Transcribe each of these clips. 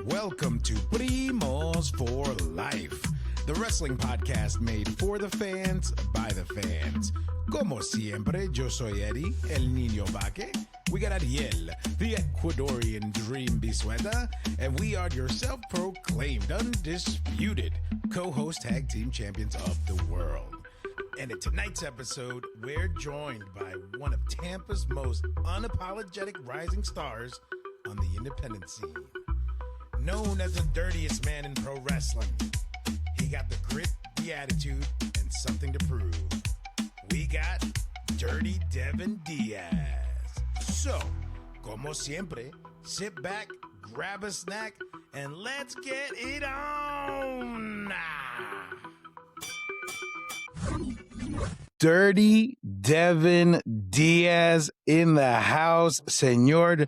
Welcome to Primos for Life, the wrestling podcast made for the fans, by the fans. Como siempre, yo soy Eddie, el niño vaque. We got Ariel, the Ecuadorian dream bisueta, and we are your self-proclaimed, undisputed co-host tag team champions of the world. And in tonight's episode, we're joined by one of Tampa's most unapologetic rising stars on the independent scene. Known as the dirtiest man in pro wrestling, he got the grit, the attitude, and something to prove. We got Dirty Devin Diaz. So, como siempre, sit back, grab a snack, and let's get it on! Dirty Devin Diaz in the house. Senor,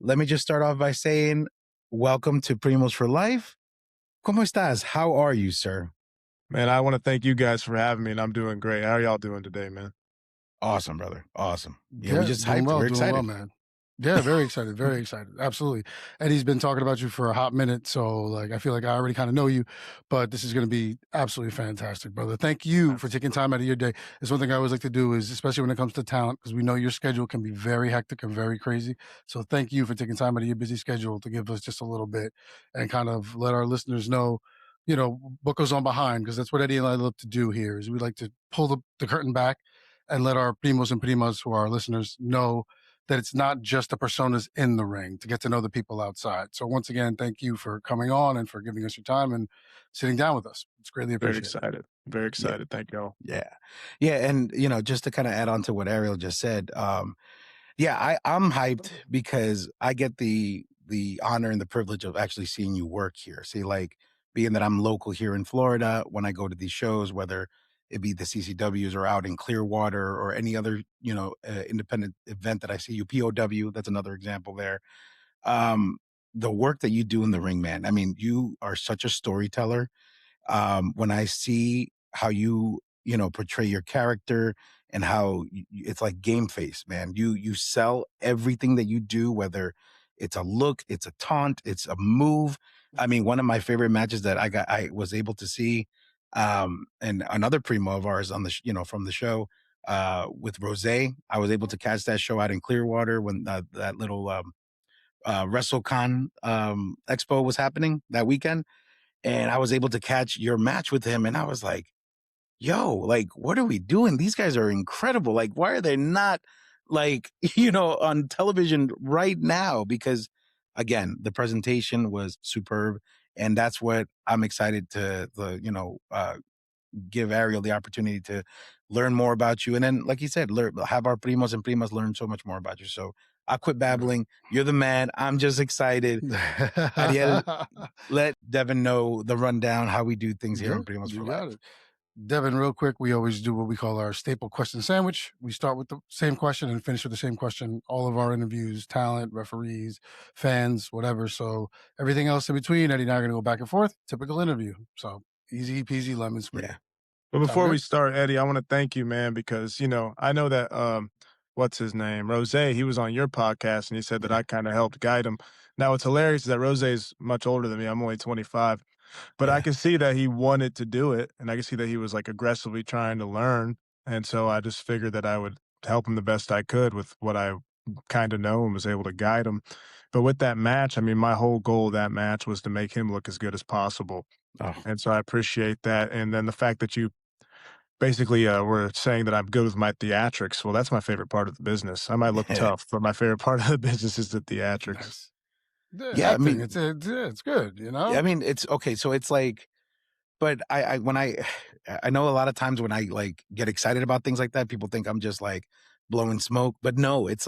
let me just start off by saying, welcome to Primos for Life. ¿Cómo estás? How are you, sir? Man, I want to thank you guys for having me, and I'm doing great. How are y'all doing today, man? Awesome, brother. Awesome. Yeah, we just hyped. Well, We're excited. well, man. Yeah, very excited. Very excited. Absolutely. Eddie's been talking about you for a hot minute, so I feel like I already kind of know you, but this is going to be absolutely fantastic, brother. Thank you for taking time out of your day. It's one thing I always like to do is, especially when it comes to talent, because we know your schedule can be very hectic and very crazy. So thank you for taking time out of your busy schedule to give us just a little bit and kind of let our listeners know, what goes on behind, because that's what Eddie and I love to do here is we like to pull the curtain back and let our primos and primas, who are our listeners, know that it's not just the personas in the ring, to get to know the people outside. So once again, thank you for coming on and for giving us your time and sitting down with us. It's greatly appreciated. Very excited. Yeah. Thank y'all. Yeah. And, just to kind of add on to what Ariel just said, I'm hyped because I get the honor and the privilege of actually seeing you work here. See, being that I'm local here in Florida, when I go to these shows, whether it be the CCWs or out in Clearwater or any other, independent event that I see you, POW, that's another example there. The work that you do in the ring, man, I mean, you are such a storyteller. When I see how you, portray your character and how it's like game face, man, you sell everything that you do, whether it's a look, it's a taunt, it's a move. I mean, one of my favorite matches that I was able to see, and another primo of ours on the, from the show, with Rose, I was able to catch that show out in Clearwater when that little, WrestleCon, expo was happening that weekend. And I was able to catch your match with him. And I was like, yo, what are we doing? These guys are incredible. Why are they not on television right now? Because again, the presentation was superb. And that's what I'm excited to, give Ariel the opportunity to learn more about you. And then, like you said, have our primos and primas learn so much more about you. So I'll quit babbling. You're the man. I'm just excited. Ariel, let Devin know the rundown, how we do things here in Primos for Life. Devin, real quick, we always do what we call our staple question sandwich. We start with the same question and finish with the same question. All of our interviews, talent, referees, fans, whatever. So everything else in between, Eddie and I are going to go back and forth. Typical interview. So easy peasy lemon squeeze. Yeah. But before we start, Eddie, I want to thank you, man, because, I know that, what's his name? Rose, he was on your podcast and he said that I kind of helped guide him. Now, what's hilarious is that Rose is much older than me. I'm only 25. But I can see that he wanted to do it, and I can see that he was aggressively trying to learn. And so I just figured that I would help him the best I could with what I kind of know and was able to guide him. But with that match, I mean, my whole goal of that match was to make him look as good as possible. Oh. And so I appreciate that. And then the fact that you basically were saying that I'm good with my theatrics. Well, that's my favorite part of the business. I might look tough, but my favorite part of the business is the theatrics. Nice. Yeah, I mean, it's good, Yeah, I mean, it's okay. So it's but I know a lot of times when I get excited about things like that, people think I'm just blowing smoke, but no, it's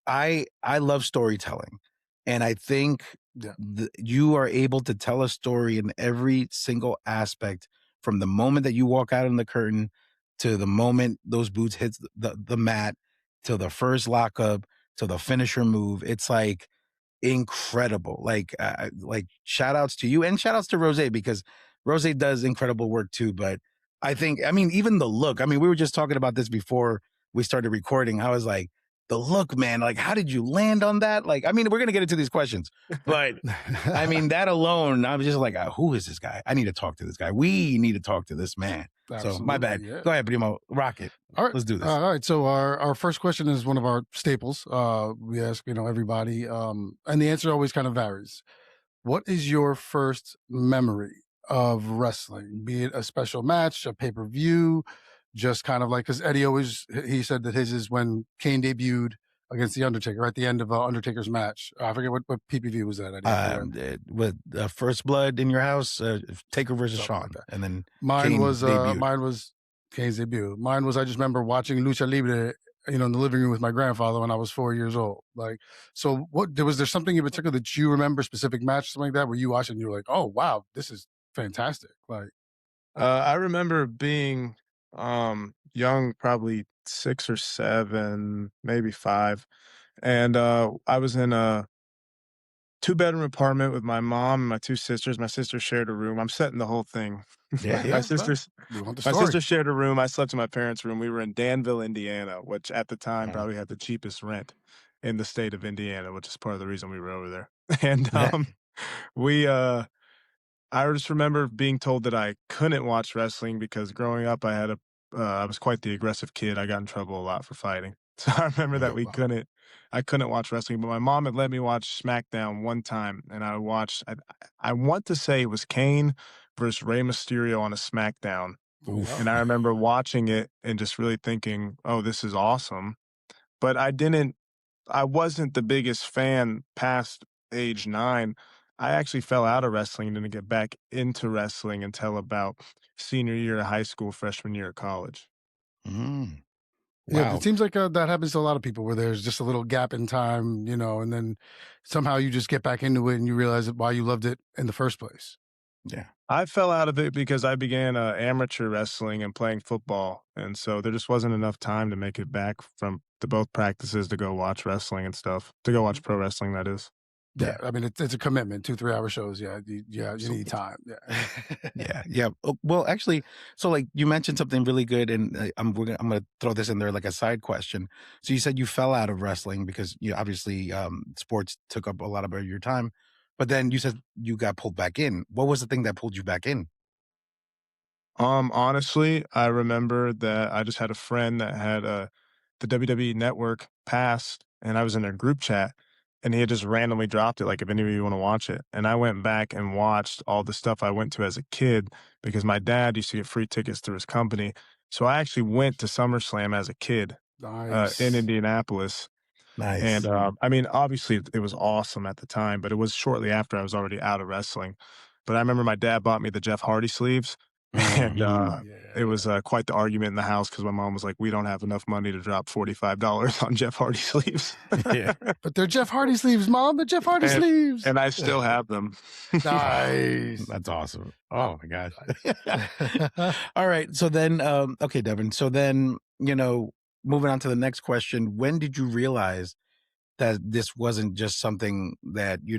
I love storytelling. And I think you are able to tell a story in every single aspect, from the moment that you walk out on the curtain to the moment those boots hit the mat, to the first lockup, to the finisher move. It's incredible. Shout outs to you and shout outs to Rose, because Rose does incredible work too. But I think, even the look, we were just talking about this before we started recording. I was like, the look, man, like, how did you land on that? Like, I mean, we're gonna get into these questions, but I mean, that alone, I'm just like, who is this guy? I need to talk to this guy. We need to talk to this man. So my bad. Absolutely, yeah. Go ahead, Primo. Rock it. All right. Let's do this. All right. So our first question is one of our staples. We ask, everybody, and the answer always kind of varies. What is your first memory of wrestling? Be it a special match, a pay-per-view, just kind of like, because Eddie he said that his is when Kane debuted against The Undertaker at the end of Undertaker's match. I forget what PPV was that, Eddie. With First Blood in your house, Taker versus Something Shawn. like that. And then Mine Kane was debuted. Kane's debut. Mine was I just remember watching Lucha Libre, in the living room with my grandfather when I was 4 years old. Like, so was there something in particular that you remember, specific match, something like that, where you watched it and you were like, oh wow, this is fantastic? Like, I remember being young, probably 6 or 7, maybe 5, and I was in a two-bedroom apartment with my mom and my 2 sisters. My sister shared a room. I'm setting the whole thing. Yeah, My yeah. sisters we want the my story. sister shared a room. I slept in my parents' room. We were in Danville, Indiana, which at the time probably had the cheapest rent in the state of Indiana, which is part of the reason we were over there. And Yeah. we I just remember being told that I couldn't watch wrestling because growing up I was quite the aggressive kid. I got in trouble a lot for fighting. So I remember that Wow. I couldn't watch wrestling, but my mom had let me watch SmackDown one time, and I want to say it was Kane versus Rey Mysterio on a SmackDown, Oh, wow. and I remember watching it and just really thinking, "Oh, this is awesome." But I wasn't the biggest fan past age 9. I actually fell out of wrestling and didn't get back into wrestling until about senior year of high school, freshman year of college. Mm. Yeah, Wow. it seems like that happens to a lot of people where there's just a little gap in time, and then somehow you just get back into it and you realize why you loved it in the first place. Yeah. I fell out of it because I began amateur wrestling and playing football, and so there just wasn't enough time to make it back from the both practices to go watch wrestling and stuff. To go watch pro wrestling, that is. Yeah, Yeah. I mean, it's a commitment, 2-3 hour shows. Yeah, you need Absolutely. time. Yeah. Yeah, yeah. Oh, well, actually, so like you mentioned something really good, and I'm gonna throw this in there like a side question. So you said you fell out of wrestling because you obviously sports took up a lot of your time, but then you said you got pulled back in. What was the thing that pulled you back in? Honestly, I remember that I just had a friend that had the WWE Network pass, and I was in their group chat, and he had just randomly dropped it, like, if any of you want to watch it. And I went back and watched all the stuff I went to as a kid because my dad used to get free tickets through his company. So I actually went to SummerSlam as a kid in Nice. Indianapolis. And Nice. I mean, obviously, it was awesome at the time, but it was shortly after I was already out of wrestling. But I remember my dad bought me the Jeff Hardy sleeves, and Mhm. it was quite the argument in the house because my mom was like, "We don't have enough money to drop $45 on Jeff Hardy sleeves." Yeah. But they're Jeff Hardy sleeves, Mom. They're Jeff Hardy and sleeves. and I still have them. Nice. That's awesome. Oh my gosh. All right. So then, okay, Devin. So then, moving on to the next question, when did you realize that this wasn't just something that, you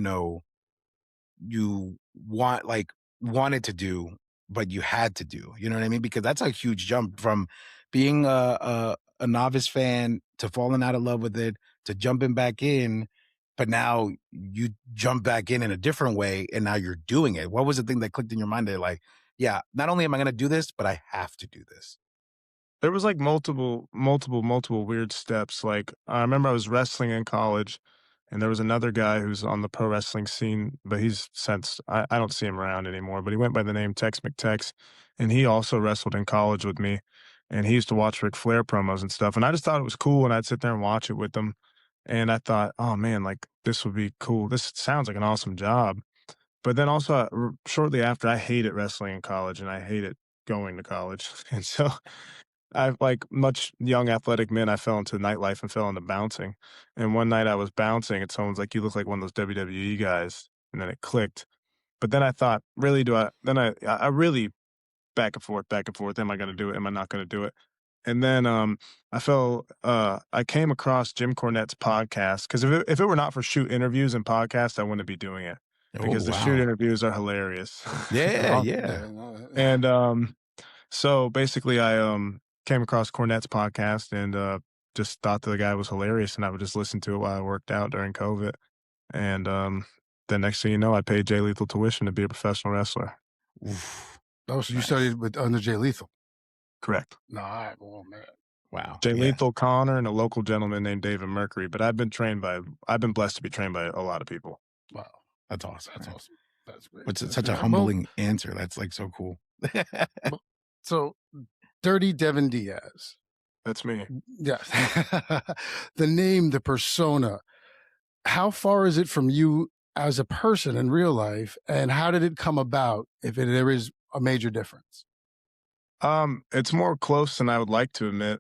wanted to do, but you had to do, you know what I mean? Because that's a huge jump from being a novice fan to falling out of love with it to jumping back in, but now you jump back in a different way and now you're doing it. What was the thing that clicked in your mind that like, yeah, not only am I going to do this, but I have to do this? There was, like, multiple weird steps, like, I remember I was wrestling in college, and there was another guy who's on the pro wrestling scene, but he's since I don't see him around anymore, but he went by the name Tex McTex, and he also wrestled in college with me, and he used to watch Ric Flair promos and stuff, and I just thought it was cool, and I'd sit there and watch it with him, and I thought, "Oh, man, like, this would be cool. This sounds like an awesome job." But then also, shortly after, I hated wrestling in college, and I hated going to college, and so I've like much young athletic men, I fell into nightlife and fell into bouncing. And one night I was bouncing and someone's like, "You look like one of those WWE guys." And then it clicked. But then I thought, really do I then I really back and forth, am I gonna do it? Am I not gonna do it? And then I came across Jim Cornette's podcast because if it were not for shoot interviews and podcasts, I wouldn't be doing it Oh, because the shoot wow. interviews are hilarious. They're Yeah, aw yeah. Yeah, no, and so basically I came across Cornette's podcast and just thought the guy was hilarious, and I would just listen to it while I worked out during COVID. And the next thing you know, I paid Jay Lethal tuition to be a professional wrestler. Oof. Oh, so you Nice. studied under Jay Lethal? Correct. Nah, oh man. Wow. Jay Yeah. Lethal, Connor, and a local gentleman named David Mercury. But I've been blessed to be trained by a lot of people. Wow. That's awesome. That's Man. awesome. That's great. It's That's such a great. humbling answer. That's like so cool. So, Dirty Devin Diaz. That's me. Yes. The name, the persona. How far is it from you as a person in real life, and how did it come about, if there is a major difference? It's more close than I would like to admit.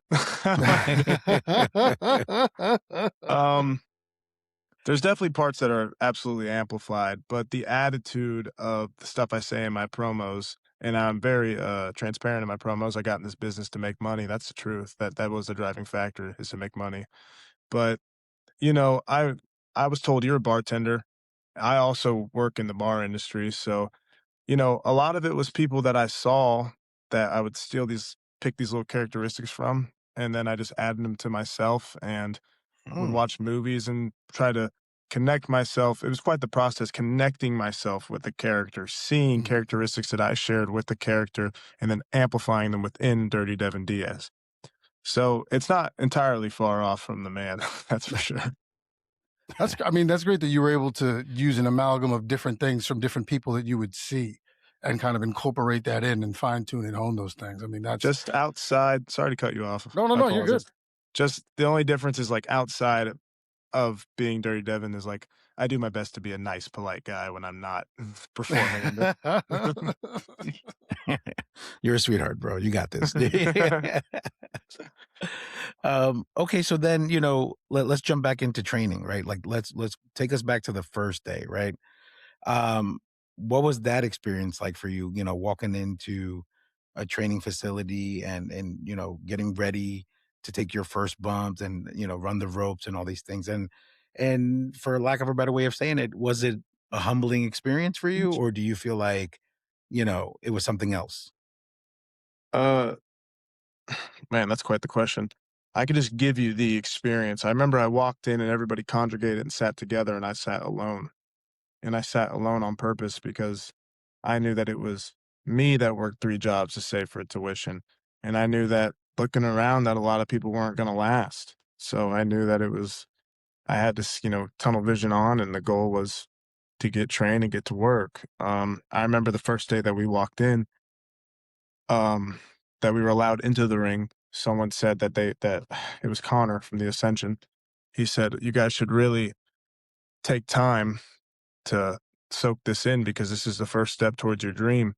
There's definitely parts that are absolutely amplified, but the attitude of the stuff I say in my promos, and I'm very transparent in my promos. I got in this business to make money. That's the truth. That was the driving factor, is to make money. But I was told, you're a bartender. I also work in the bar industry, so a lot of it was people that I saw that I would pick these little characteristics from, and then I just added them to myself and would Mm. watch movies and try to connect myself. It was quite the process, connecting myself with the character, seeing characteristics that I shared with the character, and then amplifying them within Dirty Devin Diaz. So it's not entirely far off from the man, that's for sure. That's great that you were able to use an amalgam of different things from different people that you would see and kind of incorporate that in and fine tune and hone those things. I mean, that's Just outside. Sorry to cut you off. no, I you're good. apologize. Just the only difference is, like, outside of being Dirty Devin is, like, I do my best to be a nice, polite guy when I'm not performing. You're a sweetheart, bro. You got this. Okay, so then let's jump back into training, right? Like let's take us back to the first day, right? Um, what was that experience like for you? Walking into a training facility and getting ready to take your first bumps and run the ropes and all these things. And for lack of a better way of saying it, was it a humbling experience for you, or do you feel like it was something else? Uh, Man, that's quite the question. I could just give you the experience. I remember I walked in and everybody congregated and sat together, and I sat alone. And I sat alone on purpose because I knew that it was me that worked 3 jobs to save for tuition, and I knew that looking around that a lot of people weren't gonna last. So I knew that I had this, tunnel vision on, and the goal was to get trained and get to work. I remember the first day that we walked in, um, that we were allowed into the ring. Someone said that it was Connor from the Ascension. He said, "You guys should really take time to soak this in because this is the first step towards your dream."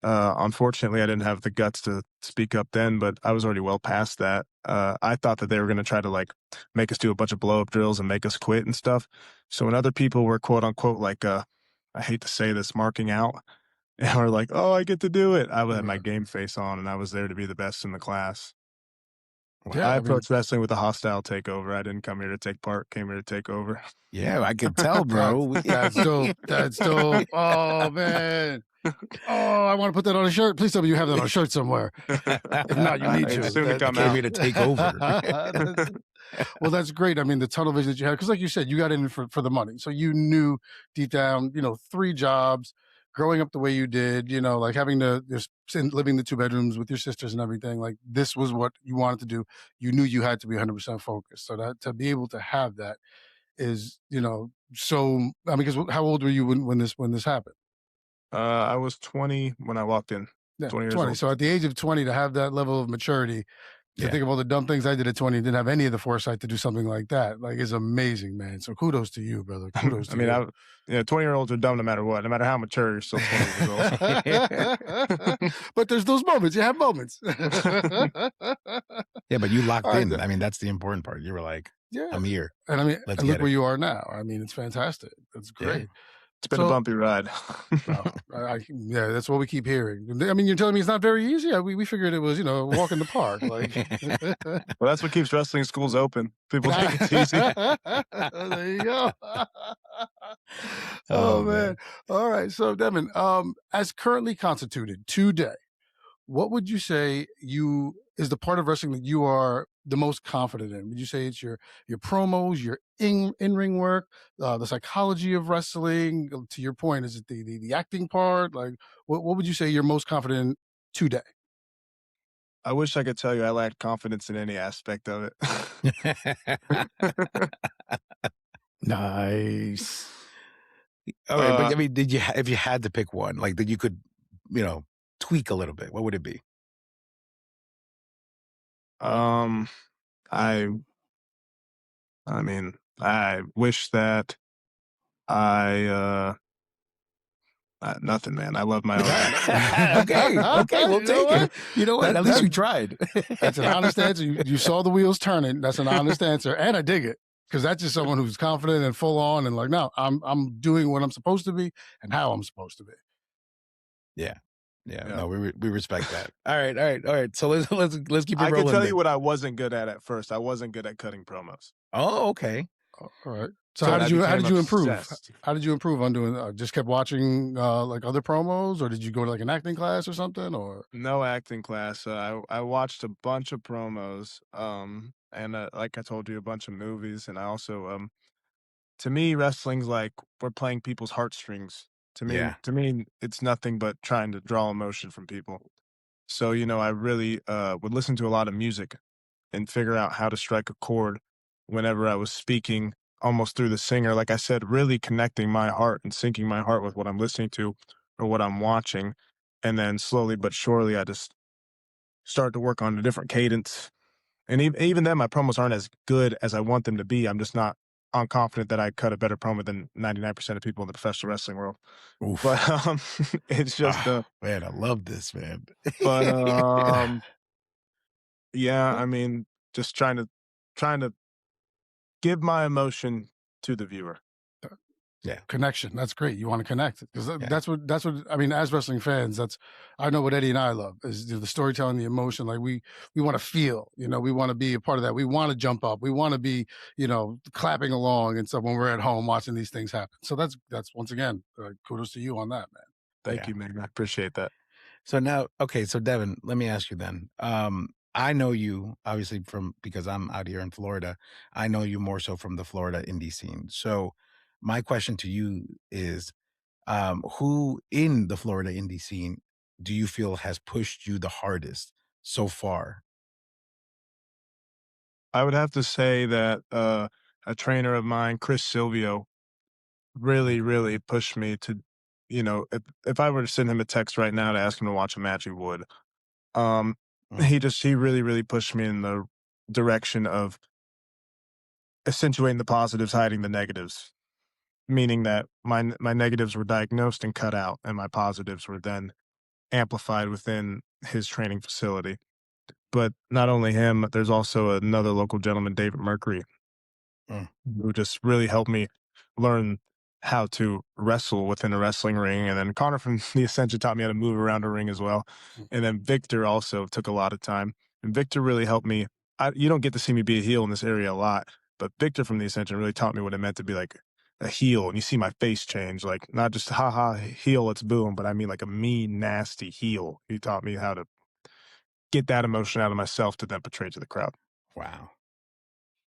Unfortunately, I didn't have the guts to speak up then, but I was already well past that. I thought that they were going to try to like make us do a bunch of blow up drills and make us quit and stuff. So when other people were quote unquote like, I hate to say this, marking out, and were like, "Oh, I get to do it," I had my game face on, and I was there to be the best in the class. Yeah, I I mean, approached wrestling with a hostile takeover. I didn't come here to take part; came here to take over. Yeah, I could tell, bro. that's dope. That's dope. Oh man. Oh, I want to put that on a shirt. Please tell me you have that on a shirt somewhere. If not, you need It's to. soon to I come came out. here to take over. Well, that's great. I mean, the tunnel vision that you had, because like you said, you got in for the money. So you knew deep down, 3 jobs, growing up the way you did, like having to just living the 2 bedrooms with your sisters and everything. Like this was what you wanted to do. You knew you had to be 100% focused. So that to be able to have that is, so. I mean, because how old were you when this happened? I was 20 when I walked in. Yeah, 20 years 20. old. So at the age of 20, to have that level of maturity, to Yeah. think of all the dumb things I did at 20 and didn't have any of the foresight to do something like that, like, is amazing, man. So kudos to you, brother. Kudos to I mean, you. 20-year-olds are dumb no matter what. No matter how mature, you're still 20 years old. But there's those moments. You have moments. Yeah, but you All locked right. in. I mean, that's the important part. You were like, Yeah. I'm here. And I mean, Let's and look get where it. you are now. I mean, it's fantastic. That's Yeah. great. It's been a bumpy ride. Yeah, that's what we keep hearing. I mean, you're telling me it's not very easy? We figured it was, a walk in the park. Like, Well, that's what keeps wrestling schools open. People think it's easy. there you go. Oh, Man. All right. So, Devin, as currently constituted today, what would you say is the part of wrestling that you are the most confident in? Would you say it's your promos, your in-ring work, the psychology of wrestling? To your point, is it the acting part? Like, what would you say you're most confident in today? I wish I could tell you I lacked confidence in any aspect of it. Nice. All right, but Uh, I mean, if you had to pick one, like that you could, you know, tweak a little bit, what would it be? um, I I mean, I wish that nothing, man. I love my own acting. Okay, okay, we'll You know take what? it. You know what? That At least that you tried. that's an honest answer. You saw the wheels turning. That's an honest answer, and I dig it because that's just someone who's confident and full on and like, no, I'm doing what I'm supposed to be and how I'm supposed to be. Yeah. Yeah, Yeah. no, we respect that. All right, all right, all right. So let's keep it I can rolling tell then. you what I wasn't good at first. I wasn't good at cutting promos. Oh, okay. All right. So But I how became did you improve? obsessed. How did you improve on doing? Just kept watching like other promos, or did you go to like an acting class or something? Or No acting class. I watched a bunch of promos, and like I told you, a bunch of movies, and I also to me, wrestling's like we're playing people's heartstrings. Yeah. To me, it's nothing but trying to draw emotion from people. So I really would listen to a lot of music and figure out how to strike a chord whenever I was speaking, almost through the singer. Like I said, really connecting my heart and syncing my heart with what I'm listening to or what I'm watching, and then slowly but surely, I just start to work on a different cadence. And even then, my promos aren't as good as I want them to be. I'm just not confident that I cut a better promo than 99% of people in the professional wrestling world. But Oof. it's just Man, I love this, man. but yeah, I mean, just trying to give my emotion to the viewer. Yeah, connection. That's great. You want to connect because yeah, that's what I mean. As wrestling fans, that's I know what Eddie and I love is the storytelling, the emotion. Like we want to feel. We want to be a part of that. We want to jump up. We want to be clapping along and stuff when we're at home watching these things happen. So that's once again kudos to you on that, man. Thank yeah. you, man. I appreciate that. So now, okay, so Devin, let me ask you then. I know you obviously from because I'm out here in Florida. I know you more so from the Florida indie scene. So my question to you is, who in the Florida indie scene do you feel has pushed you the hardest so far? I would have to say that a trainer of mine, Chris Silvio, really, really pushed me to, if I were to send him a text right now to ask him to watch a match, he would. Um, Mm, he really, really pushed me in the direction of accentuating the positives, hiding the negatives, meaning that my negatives were diagnosed and cut out, and my positives were then amplified within his training facility. But not only him, there's also another local gentleman, David Mercury, mm, who just really helped me learn how to wrestle within a wrestling ring. And then Connor from the Ascension taught me how to move around a ring as well. And then Victor also took a lot of time. And Victor really helped me. You don't get to see me be a heel in this area a lot, but Victor from the Ascension really taught me what it meant to be like a heel. And you see my face change, like not just haha heel, let's boom, but I mean like a mean, nasty heel. He taught me how to get that emotion out of myself to then portray to the crowd. wow,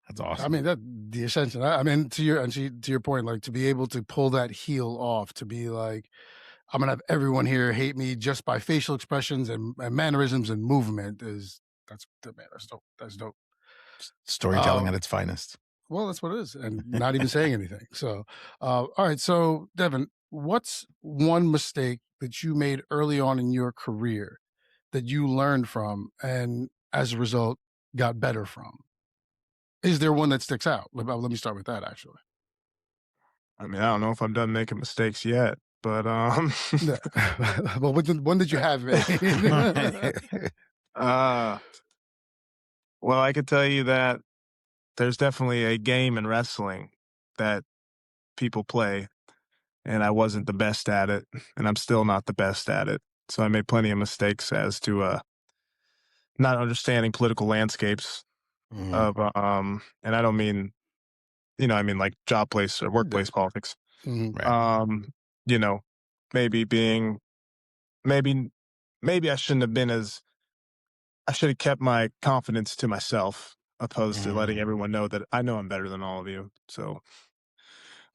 that's I awesome. mean that the ascension. I mean to your point, like to be able to pull that heel off, to be like, I'm gonna have everyone here hate me just by facial expressions and mannerisms and movement is that's man, that's dope. That's dope. Storytelling Uh, at its finest. well, that's what it is, and not even saying anything. So, all right. So, Devin, what's one mistake that you made early on in your career that you learned from, and as a result, got better from? Is there one that sticks out? Let me start with that. Actually, I mean, I don't know if I'm done making mistakes yet, but yeah. Well, one that you have made. uh well, I could tell you that there's definitely a game in wrestling that people play, and I wasn't the best at it, and I'm still not the best at it. So I made plenty of mistakes as to not understanding political landscapes Mhm, of and I don't mean, I mean like job place or Yeah. workplace politics. Mhm. right. Um, you know, maybe being maybe maybe I shouldn't have been as I should have kept my confidence to myself opposed to letting Mm. everyone know that I know I'm better than all of you. So,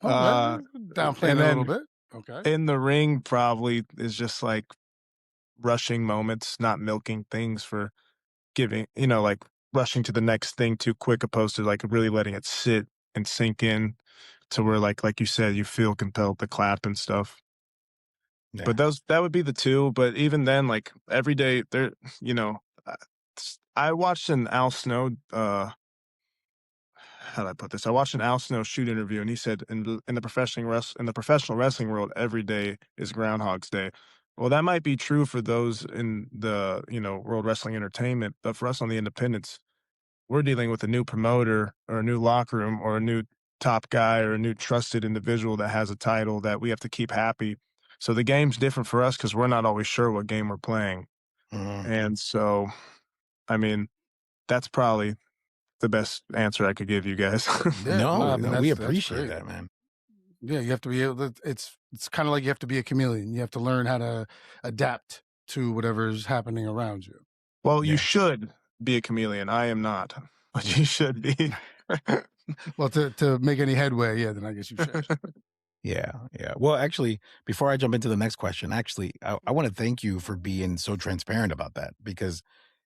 Okay, uh, downplaying and it a little then bit. Okay. in the ring probably is just like rushing moments, not milking things for giving, like rushing to the next thing too quick opposed to like really letting it sit and sink in to where like you said, you feel compelled to clap and stuff. But Yeah. that would be the 2, but even then, like, every day there you know, uh, I watched an Al Snow, how do I put this? I watched an Al Snow shoot interview, and he said in the professional wrestling world, every day is Groundhog's Day. Well, that might be true for those in the, World Wrestling Entertainment, but for us on the independents, we're dealing with a new promoter or a new locker room or a new top guy or a new trusted individual that has a title that we have to keep happy. So the game's different for us because we're not always sure what game we're playing. Mhm. And so, I mean, that's probably the best answer I could give you guys. Yeah, no, No, I mean no, we that's appreciate great. that, man. Yeah, you have to be able to, it's kind of like you have to be a chameleon. You have to learn how to adapt to whatever's happening around you. Well, you Yeah. should be a chameleon. I am not, but you should be. Well, to make any headway, yeah, then I guess you should. Yeah, yeah. Well, actually, before I jump into the next question, actually, I want to thank you for being so transparent about that because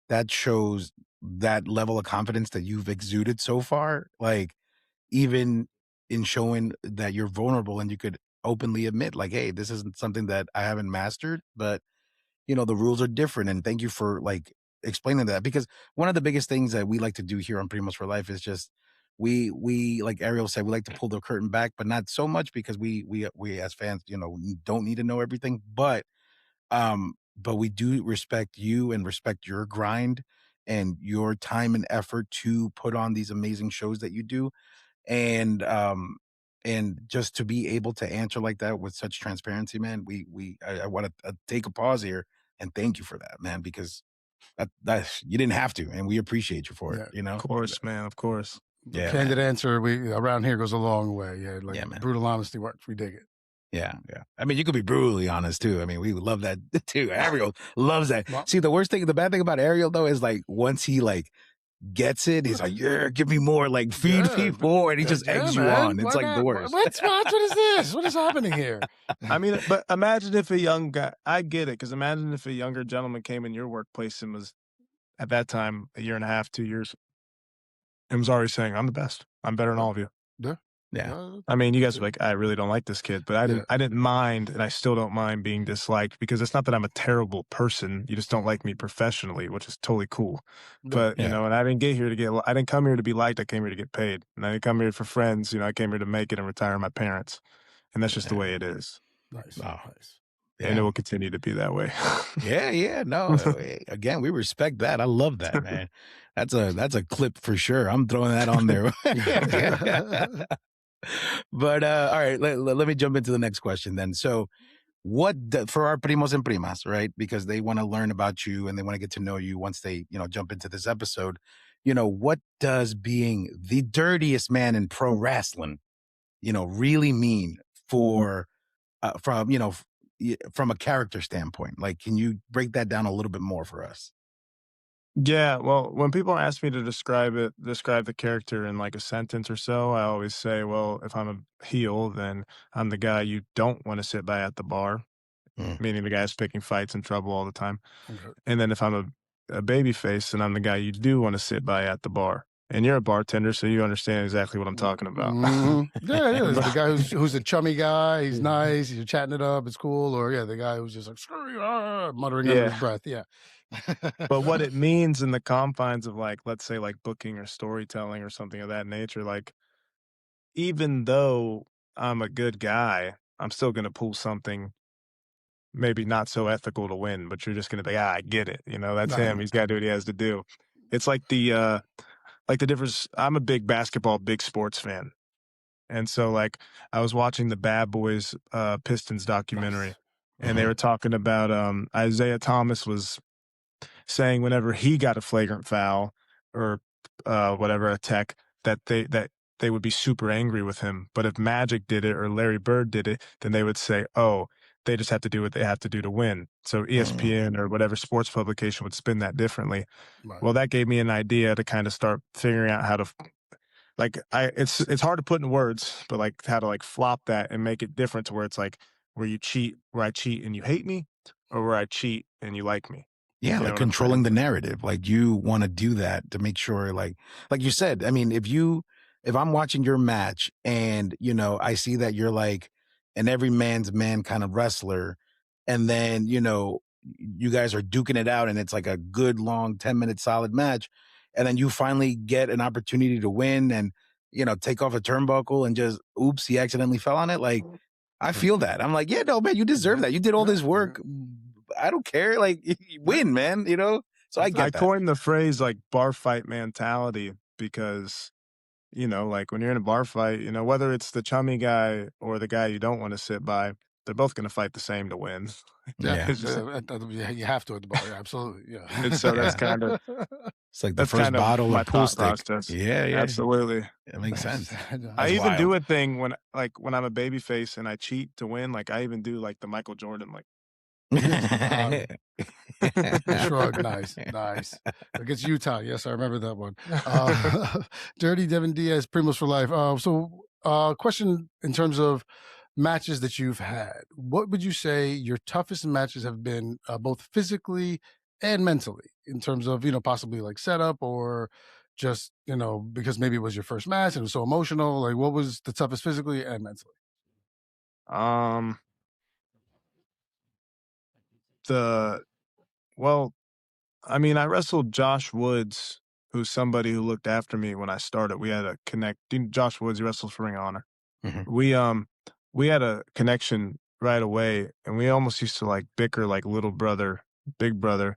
that shows that level of confidence that you've exuded so far. Like, even in showing that you're vulnerable and you could openly admit, like, hey, this isn't something that I haven't mastered, but the rules are different. And thank you for like explaining that because one of the biggest things that we like to do here on Primos for Life is just we like Ariel said, we like to pull the curtain back, but not so much because we as fans, don't need to know everything. But we do respect you and respect your grind and your time and effort to put on these amazing shows that you do. And just to be able to answer like that with such transparency, man, I want to take a pause here and thank you for that, man, because that you didn't have to, and we appreciate you for it. Yeah, Of course, man. Of course. the Yeah, candid man. answer we around here goes a long way. Yeah, like Yeah, man. brutal honesty works. We dig it. Yeah, yeah. I mean, you could be brutally honest too. I mean, we would love that too. Ariel loves that. Well, See, the bad thing about Ariel though is like once he like gets it, he's like, yeah, give me more, like feed yeah, me more, and he yeah, just yeah, eggs you man. on. It's Why like the not? worst. What is this? What is happening here? I mean, but imagine if a young guy, I get it, because imagine if a younger gentleman came in your workplace and was at that time a year and a half, 2 years, and was already saying, I'm the best. I'm better than Yeah, all of you. yeah, Yeah, I mean, you guys are like, I really don't like this kid, but yeah, I didn't mind, and I still don't mind being disliked because it's not that I'm a terrible person. You just don't like me professionally, which is totally cool. yeah. But yeah, and I didn't get here to get. I didn't come here to be liked. I came here to get paid, and I didn't come here for friends. I came here to make it and retire my parents, and that's just the yeah. way it is, Nice, Oh, nice. and it yeah. will continue to be that way. Yeah, yeah, no. Again, we respect that. I love that, man. That's a clip for sure. I'm throwing that on there. But all right, let me jump into the next question then. So, for our primos and primas, right? Because they want to learn about you and they want to get to know you once they, jump into this episode. What does being the dirtiest man in pro wrestling, really mean for from a character standpoint? Like, can you break that down a little bit more for us? Yeah, well, when people ask me to describe the character in like a sentence or so, I always say, well, if I'm a heel, then I'm the guy you don't want to sit by at the bar, Mm, meaning the guy who's picking fights and trouble all the time. Okay. And then if I'm a baby face, then I'm the guy you do want to sit by at the bar. And you're a bartender, so you understand exactly what I'm talking about. Yeah, yeah. It's the But guy who's a chummy guy. He's nice. You're chatting it up. It's cool. Or yeah, the guy who's just like screw you, muttering under his yeah, breath. Yeah. but what it means in the confines of like, let's say like booking or storytelling or something of that nature, like even though I'm a good guy, I'm still gonna pull something maybe not so ethical to win, but you're just gonna be, I get it. That's Nah, him. He's gotta do what he has to do. It's like the difference. I'm a big basketball, big sports fan. And so like I was watching the Bad Boys Pistons documentary, nice. and they mhm. were talking about Isaiah Thomas was saying whenever he got a flagrant foul or whatever a tech that they would be super angry with him. But if Magic did it or Larry Bird did it, then they would say, "Oh, they just have to do what they have to do to win. So Mm. ESPN or whatever sports publication would spin that differently. Right. Well, that gave me an idea to kind of start figuring out how to like it's hard to put in words, but like how to like flop that and make it different to where it's like where I cheat and you hate me, or where I cheat and you like me. Yeah, You know like what I'm saying? controlling the narrative. Like you want to do that to make sure, like you said, I mean, if I'm watching your match and I see that you're like an every man's man kind of wrestler, and then you guys are duking it out and it's like a good long 10-minute solid match, and then you finally get an opportunity to win and take off a turnbuckle and just oops, he accidentally fell on it. Like I Right. feel that. I'm like, yeah, no, man, you deserve Yeah. that. You did all Yeah. this work. I don't care. Like, you Yeah. win, man. So I I get that. coined the phrase like bar fight mentality because like when you're in a bar fight, whether it's the chummy guy or the guy you don't want to sit by, they're both going to fight the same to win. Yeah. Yeah, It's just, Yeah, you have to at the bar. Yeah, absolutely. and so Yeah. that's yeah. kind of It's like the that's first kind of bottle my of pool thought stick. process. Yeah, yeah. Absolutely. It makes sense. I That's even do wild. a thing when I'm a baby face and I cheat to win. Like I even do like the Michael Jordan, like Um, the shrug, nice, nice. Against Utah, yes, I remember that one. Dirty Devin Diaz, Primos for life. Question in terms of matches that you've had, what would you say your toughest matches have been, both physically and mentally, in terms of possibly like setup or just because maybe it was your first match and it was so emotional. Like, what was the toughest physically and mentally? um the well, I mean, I wrestled Josh Woods, who's somebody who looked after me when I started. We had a connect. Josh Woods, he wrestles for Ring of Honor. Mhm. We we had a connection right away, and we almost used to like bicker like little brother, big brother,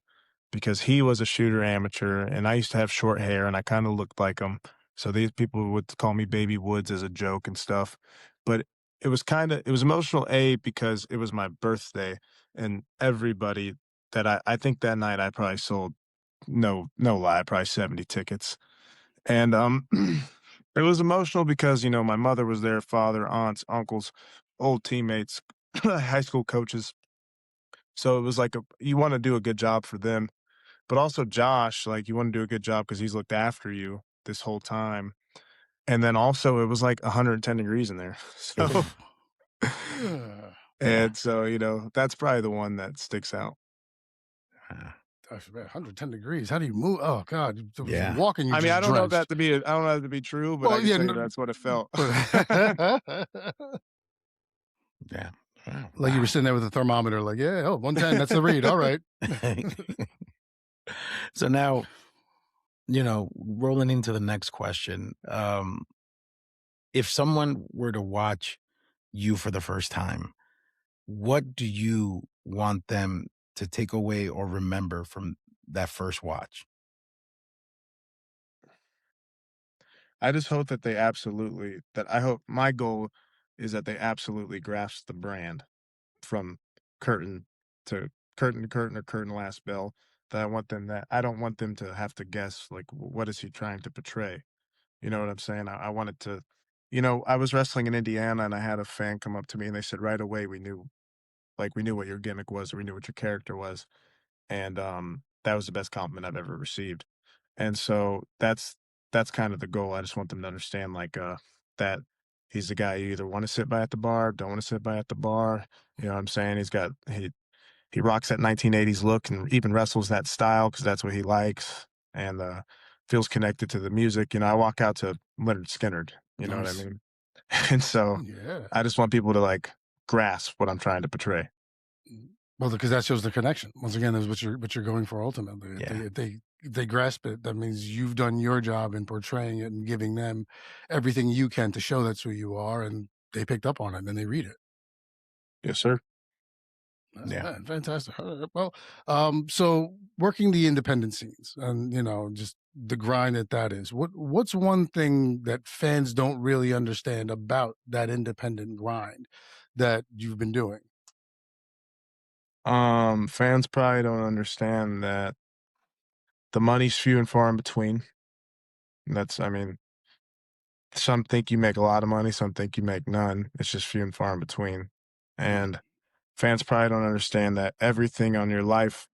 because he was a shooter amateur, and I used to have short hair, and I kind of looked like him. So these people would call me Baby Woods as a joke and stuff. But it was emotional because it was my birthday, and everybody that I think that night I probably sold no lie, probably 70 tickets. And, it was emotional because, my mother was there, father, aunts, uncles, old teammates, high school coaches. So it was like you wanna do a good job for them, but also Josh, like, you wanna do a good job because he's looked after you this whole time. And then also it was like 110 degrees in there. So Oof. Yeah. Yeah. and so, that's probably the one that sticks out. Uh, Gosh, man, 110 degrees. How do you move? Oh God, Yeah. walking, you're I mean, just drenched. I don't know that to be true, but I Well, can yeah, tell you no, that's what it felt. but Yeah. Oh, like you were wow. sitting there with a thermometer, like, yeah, oh, 110, that's the read. All right. So now, rolling into the next question. If someone were to watch you for the first time, what do you want them to take away or remember from that first watch? I just hope that I hope my goal is that they absolutely grasp the brand from curtain to curtain to curtain or curtain last bell. That I don't want them to have to guess like what is he trying to portray. You know what I'm saying? I wanted to, I was wrestling in Indiana and I had a fan come up to me and they said right away we knew what your gimmick was or we knew what your character was. And that was the best compliment I've ever received. And so that's kind of the goal. I just want them to understand like that he's the guy you either want to sit by at the bar, don't want to sit by at the bar. You know what I'm saying? He rocks that 1980s look and even wrestles that style because that's what he likes and feels connected to the music. I walk out to Leonard Skinnerd, you know what I Nice. mean? And so Yeah. I just want people to like grasp what I'm trying to portray. Well, because that shows the connection. Once again, that's what you're going for ultimately. If they Yeah. if they if they grasp it, that means you've done your job in portraying it and giving them everything you can to show that's who you are, and they picked up on it and they read it. Yes, sir. Oh, Yeah. man, fantastic. All right. Well, so working the independent scenes and just the grind that is. What's one thing that fans don't really understand about that independent grind that you've been doing? Fans probably don't understand that the money's few and far in between. I mean, some think you make a lot of money, some think you make none. It's just few and far in between. Right. And fans probably don't understand that everything on your life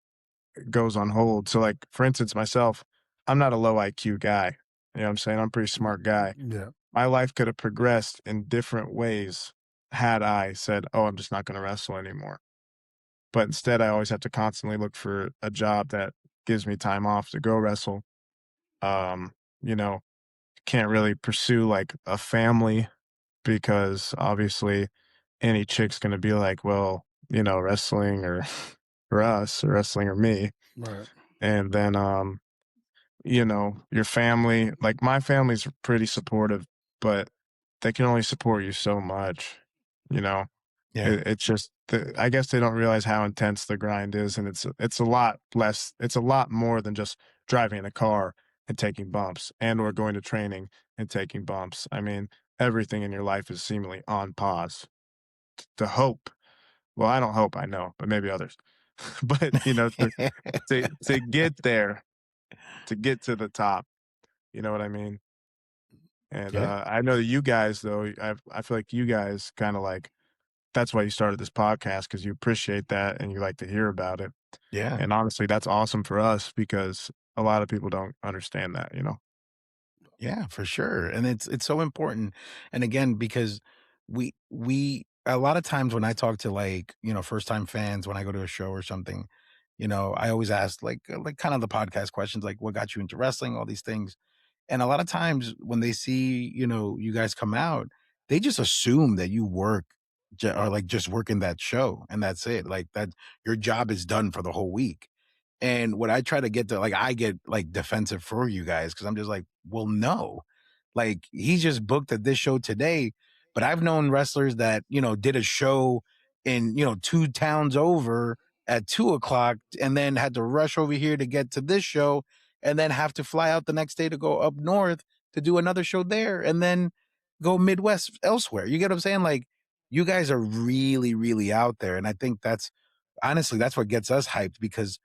goes on hold. So, like, for instance, myself, I'm not a low IQ guy. You know what I'm saying? I'm a pretty smart guy. Yeah. My life could have progressed in different ways had I said, "Oh, I'm just not gonna wrestle anymore." But instead, I always have to constantly look for a job that gives me time off to go wrestle. Um, you know, can't really pursue, like, a family because, obviously, any chick's gonna be like, "Well, wrestling or or us, or wrestling or me." Right. And then, your family, like my family's pretty supportive, but they can only support you so much, you know? Yeah. It's just, I guess they don't realize how intense the grind is, and it's a lot less, it's a lot more than just driving in a car and taking bumps and or going to training and taking bumps. I mean, everything in your life is seemingly on pause to hope. Well, I don't hope, I know, but maybe others. But, to get there, to get to the top, you know what I mean? And, Yeah. I know that you guys, though, I feel like you guys kinda, like, that's why you started this podcast because you appreciate that and you like to hear about it. Yeah. And honestly, that's awesome for us because a lot of people don't understand that, you know? Yeah, for sure. And it's so important. And again, because we a lot of times when I talk to like, first time fans when I go to a show or something, I always ask like kind of the podcast questions like what got you into wrestling, all these things. And a lot of times when they see, you guys come out, they just assume that you work or like just work in that show and that's it. Like that your job is done for the whole week. And what I try to get to, like, I get like defensive for you guys because I'm just like, well, no, like he's just booked at this show today. But I've known wrestlers that, did a show in, two towns over at 2 o'clock and then had to rush over here to get to this show and then have to fly out the next day to go up north to do another show there and then go Midwest elsewhere. You get what I'm saying? Like, you guys are really, really out there. And I think that's honestly, that's what gets us hyped because,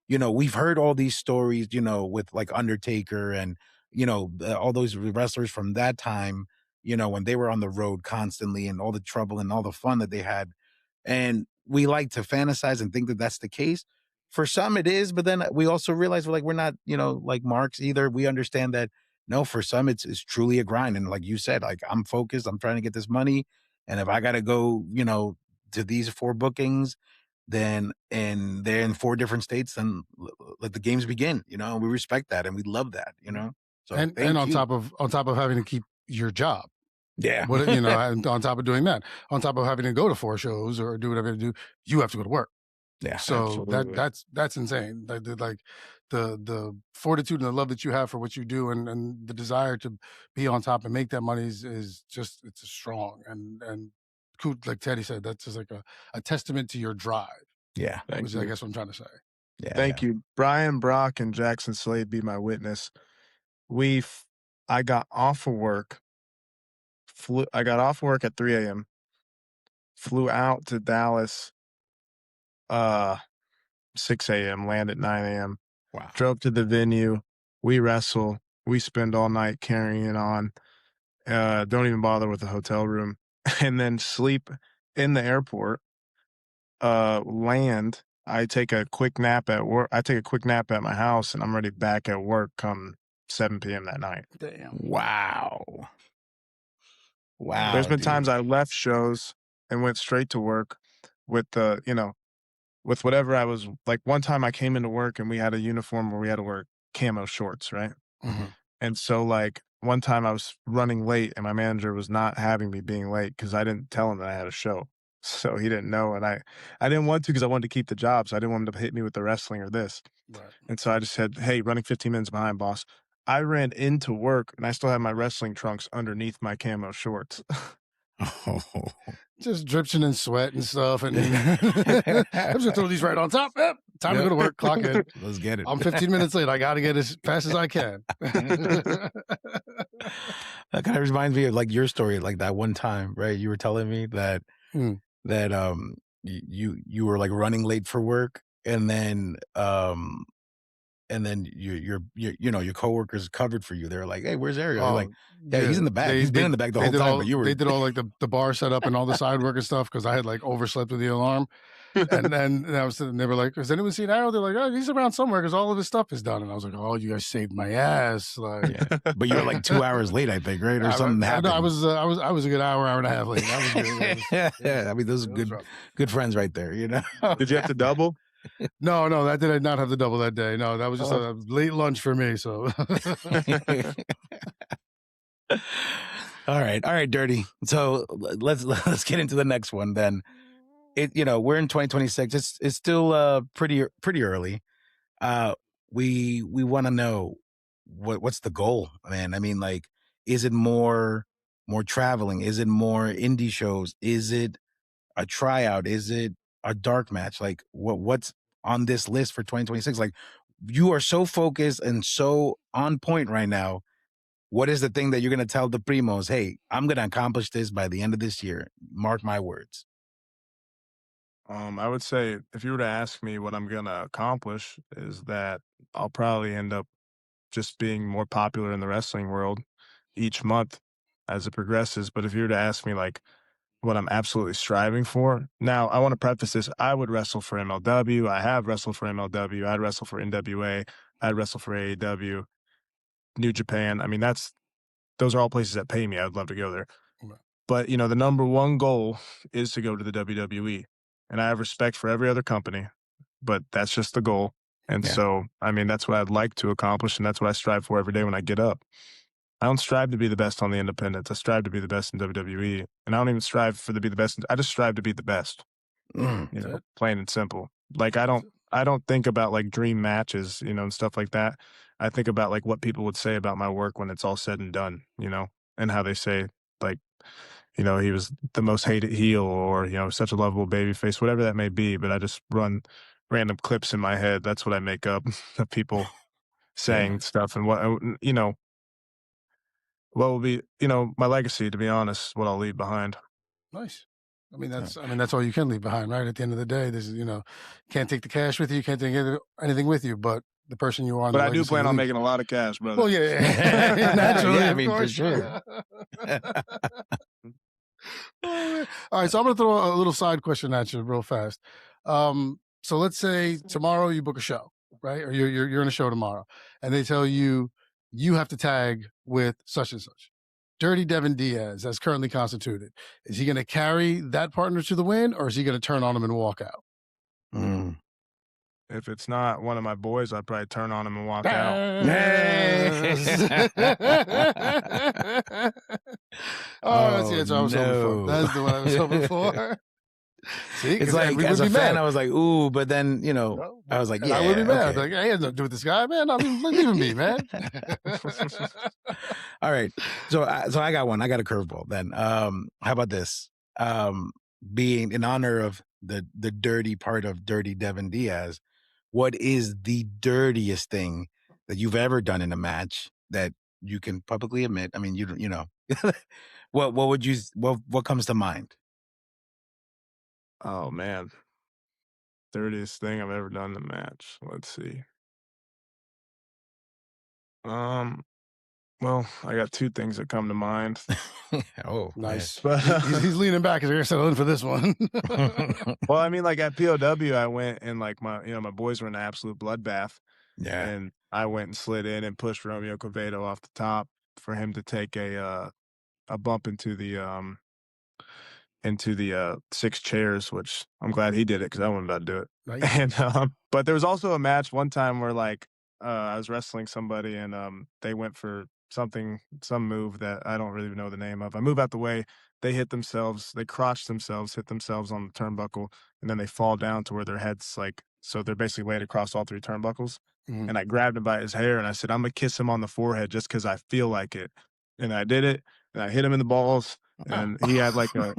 we've heard all these stories, with like Undertaker and, all those wrestlers from that time, when they were on the road constantly and all the trouble and all the fun that they had. And we like to fantasize and think that that's the case. For some, it is, but then we also realize we're not, like marks either. We understand that no, for some, it's truly a grind. And like you said, like I'm focused, I'm trying to get this money. And if I got to go, to these 4 bookings, then and they're in 4 different states, then let the games begin. We respect that and we love that. So And thank you. on top of having to keep your job. Yeah. What and on top of doing that, on top of having to go to 4 shows or do whatever you do, you have to go to work. Yeah. So Absolutely. that's insane. Like the fortitude and the love that you have for what you do and the desire to be on top and make that money is just it's strong and like Teddy said, that's just like a testament to your drive, Yeah. Thank which is, I you. guess what I'm trying to say. Yeah. Thank you. Brian Brock and Jackson Slade be my witness. We f I got off of work, I got off work at 3 AM, flew out to Dallas, uh, 6 AM, land at 9 AM, Wow. drove to the venue, we wrestle, we spend all night carrying on, don't even bother with the hotel room, and then sleep in the airport, land, I take a quick nap at my house, and I'm ready back at work come 7 PM that night. Damn. Wow. There's Wow, been times dude. I left shows and went straight to work with with whatever I was like, one time I came into work and we had a uniform where we had to wear camo shorts, right? Mhm. And so, like, one time I was running late and my manager was not having me being late because I didn't tell him that I had a show. So he didn't know, and I didn't want to because I wanted to keep the job, so I didn't want him to hit me with the wrestling or this. Right. And so I just said, "Hey, running 15 minutes behind, boss." I ran into work and I still had my wrestling trunks underneath my camo shorts. Just dripping in sweat and stuff, and I'm just gonna throw these right on top. Yep, time to go to work. Clock in. Let's get it. I'm 15 minutes late. I got to get as fast as I can. That kind of reminds me of like your story, like that one time, right? You were telling me that Mm. that you were like running late for work, and then your coworkers covered for you. They're like, "Hey, where's Ariel?" You're like, Oh, "Yeah, he's yeah. in the back. He's been in the back the whole time." But you They were, did all like the bar setup and all the side work and stuff because I had like overslept with the alarm. And then I was sitting, they were like, "Has anyone seen Arrow?" They're like, "Oh, he's around somewhere because all of his stuff is done." And I was like, "Oh, you guys saved my ass!" Like, Yeah. But you were like 2 hours late, I think, right? Or something no, happened. I was a good hour and a half late. That was good. Yeah, I mean, those are good friends right there, you know? Did you have to double? No, that did not have the double that day. No, that was just a late lunch for me. So, all right, Dirty. So let's get into the next one then. We're in 2026. It's still pretty early. We want to know what's the goal, man. I mean, like, is it more traveling? Is it more indie shows? Is it a tryout? Is it a dark match? Like, what's on this list for 2026? Like, you are so focused and so on point right now. What is the thing that you're going to tell the Primos? Hey, I'm going to accomplish this by the end of this year. Mark my words. I would say if you were to ask me what I'm gonna accomplish is that I'll probably end up just being more popular in the wrestling world each month as it progresses. But if you were to ask me like what I'm absolutely striving for, now I want to preface this. I would wrestle for MLW. I have wrestled for MLW. I'd wrestle for NWA. I'd wrestle for AEW, New Japan. I mean, those are all places that pay me. I'd love to go there. But, the number one goal is to go to the WWE. And I have respect for every other company, but that's just the goal. And so, I mean, that's what I'd like to accomplish, and that's what I strive for every day when I get up. I don't strive to be the best on the independents. I strive to be the best in WWE. And I don't even strive for to be the best. I just strive to be the best. Plain and simple. Like, I don't think about like dream matches, and stuff like that. I think about like what people would say about my work when it's all said and done, and how they say like, he was the most hated heel or, such a lovable baby face, whatever that may be. But I just run random clips in my head. That's what I make up of people saying stuff and what will be, my legacy, to be honest, what I'll leave behind. Nice. I mean, that's all you can leave behind, right? At the end of the day, this is, can't take the cash with you, can't take anything with you, but the person you are. But I do plan on making a lot of cash, brother. Well, yeah. Naturally, I mean, for sure. All right, so I'm going to throw a little side question at you real fast. So let's say tomorrow you book a show, right? Or you're in a show tomorrow, and they tell you have to tag with such and such. Dirty Devin Diaz, as currently constituted. Is he going to carry that partner to the win, or is he going to turn on him and walk out? If it's not one of my boys, I'd probably turn on him and walk out. That's the answer I was hoping for. That's the one I was hoping for. See, it's like, as a fan, I was like, ooh, but then, I was like, yeah. I would be mad. Like, I had nothing to do with this guy, man. I'm leaving me, man. All right. So I got one. I got a curveball then. How about this? Being in honor of the dirty part of Dirty Devin Diaz, what is the dirtiest thing that you've ever done in a match that you can publicly admit? I mean, what comes to mind? Oh man, dirtiest thing I've ever done in a match. Let's see. Well, I got two things that come to mind. Oh, nice. But he's leaning back because they're settling for this one. Well, I mean, like at POW, I went and like my boys were in an absolute bloodbath. Yeah. And I went and slid in and pushed Romeo Quevedo off the top for him to take a bump into the 6 chairs, which I'm glad he did it because I wasn't about to do it. Right. And but there was also a match one time where like I was wrestling somebody and they went for some move that I don't really know the name of. I move out the way, they hit themselves, they crotch themselves, hit themselves on the turnbuckle, and then they fall down to where their head's like, so they're basically laid across all 3 turnbuckles. Mm-hmm. And I grabbed him by his hair and I said, I'm gonna kiss him on the forehead just because I feel like it. And I did it, and I hit him in the balls, and he had like a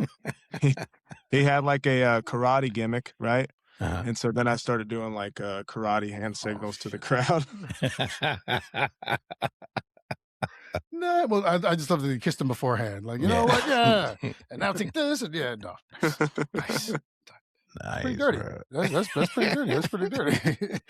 he had like a karate gimmick, right? Uh-huh. And so then I started doing like karate hand signals to the crowd. No, well, I just love that he kissed him beforehand. Like, you know what? Yeah. And now take this. And yeah, no. Nice. Nice, pretty dirty. That's pretty dirty. That's pretty dirty.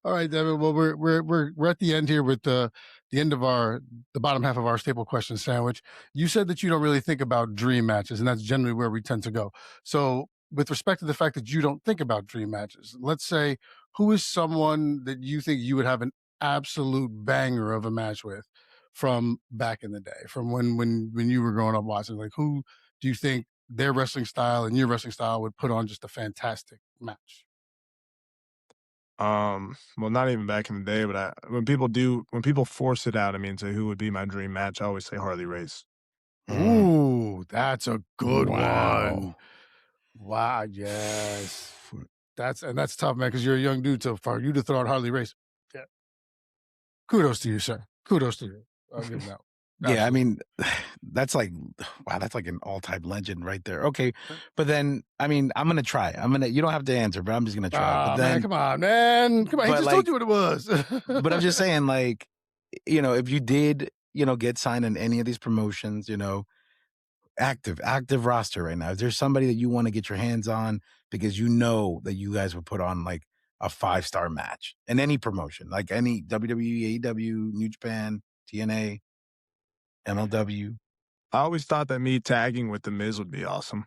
All right, Devin. Well, we're at the end here with the end of the bottom half of our staple question sandwich. You said that you don't really think about dream matches, and that's generally where we tend to go. So with respect to the fact that you don't think about dream matches, let's say, who is someone that you think you would have an absolute banger of a match with from back in the day, from when you were growing up watching? Like, who do you think their wrestling style and your wrestling style would put on just a fantastic match? Well, not even back in the day, but when people force it out, I mean, say who would be my dream match, I always say Harley Race. Mm, Ooh, that's a good wow. one. Wow, yes. That's tough, man, because you're a young dude. So for you to throw out Harley Race, yeah, kudos to you, sir. Kudos to you. I'll give him that. Yeah, I Absolutely. mean, that's like wow, that's like an all-time legend right there. Okay, but then I mean, I'm gonna try. You don't have to answer, but I'm just gonna try. But Ah, man, then, come on, man. Come on. He but just told like, you what it was. but I'm just saying, like, if you did, get signed in any of these promotions, active roster right now. Is there somebody that you want to get your hands on because you know that you guys would put on like a 5-star match in any promotion, like any WWE, AEW, New Japan, TNA, MLW? I always thought that me tagging with The Miz would be awesome.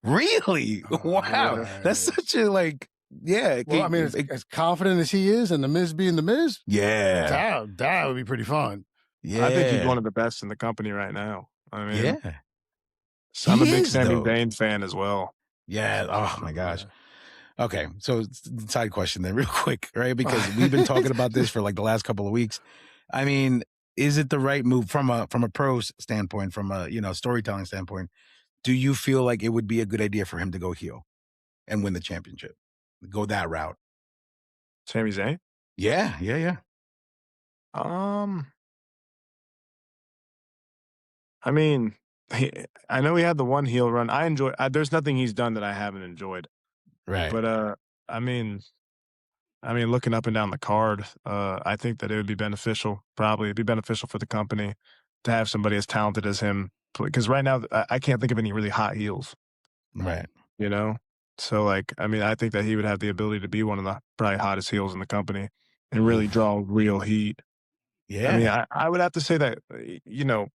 Really? Oh, Wow. Yeah. That's nice. such a like, yeah. Well, I mean, as confident as he is, and the Miz being the Miz, Yeah. that would be pretty fun. I think he's one Yeah. of the best in the company right now. I mean, Yeah. so I'm a He big is Sami though. Zayn fan as well. Yeah. Oh my gosh. Yeah. Okay. So side question then real quick, right? Because we've been talking about this for like the last couple of weeks. I mean, is it the right move from a pro standpoint, from a, storytelling standpoint? Do you feel like it would be a good idea for him to go heel and win the championship? Go that route? Sami Zayn? Yeah. Yeah. Yeah. Um, I mean, he, I know he had the one heel run. There's nothing he's done that I haven't enjoyed. Right. But I mean, looking up and down the card, I think that it would be beneficial. Probably it'd be beneficial for the company to have somebody as talented as him. Because right now, I can't think of any really hot heels. Right. You know, so like, I mean, I think that he would have the ability to be one of the probably hottest heels in the company and really Oof. draw real heat. I mean, Yeah. I would have to say that,